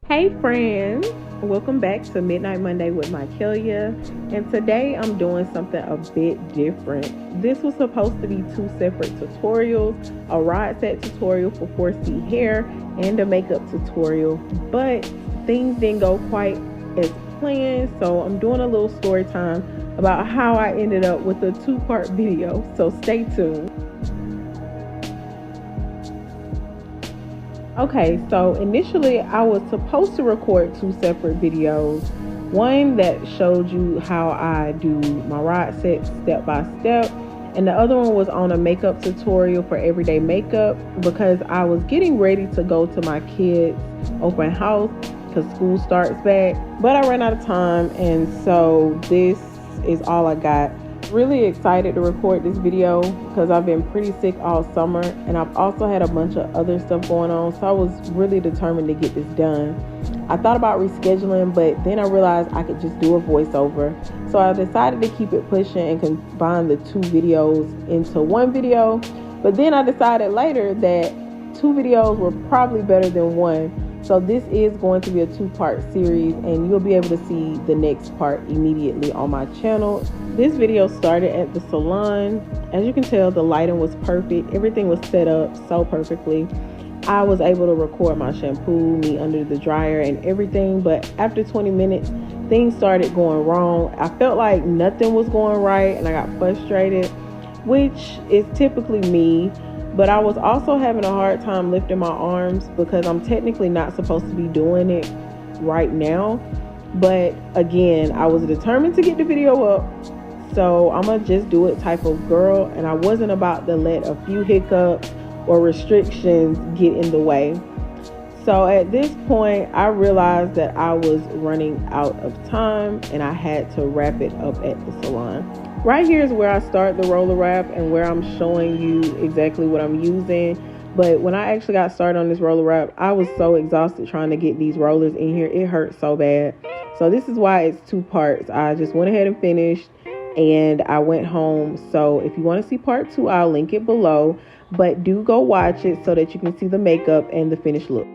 Hey friends, welcome back to Midnight Monday with Mikelya, and today I'm doing something a bit different. This was supposed to be two separate tutorials, a rod set tutorial for 4C hair and a makeup tutorial, but things didn't go quite as planned, so I'm doing a little story time about how I ended up with a two-part video, so stay tuned. Okay, so initially I was supposed to record two separate videos. One that showed you how I do my rod set step by step, and the other one was on a makeup tutorial for everyday makeup because I was getting ready to go to my kids' open house because school starts back. But I ran out of time, and so this is all I got. Really excited to record this video because I've been pretty sick all summer, and I've also had a bunch of other stuff going on, so I was really determined to get this done. I thought about rescheduling, but then I realized I could just do a voiceover, so I decided to keep it pushing and combine the two videos into one video. But then I decided later that two videos were probably better than one, so this is going to be a two-part series, and you'll be able to see the next part immediately on my channel. This video started at the salon. As you can tell, the lighting was perfect. Everything was set up so perfectly. I was able to record my shampoo, me under the dryer and everything, but after 20 minutes, things started going wrong. I felt like nothing was going right, and I got frustrated, which is typically me. But I was also having a hard time lifting my arms because I'm technically not supposed to be doing it right now. But again, I was determined to get the video up, so I'm gonna just do it type of girl, and I wasn't about to let a few hiccups or restrictions get in the way. So at this point, I realized that I was running out of time and I had to wrap it up at the salon. Right here is where I start the roller wrap and where I'm showing you exactly what I'm using. But when I actually got started on this roller wrap, I was so exhausted trying to get these rollers in here. It hurt so bad. So this is why it's two parts. I just went ahead and finished and I went home. So if you want to see part two, I'll link it below. But do go watch it so that you can see the makeup and the finished look.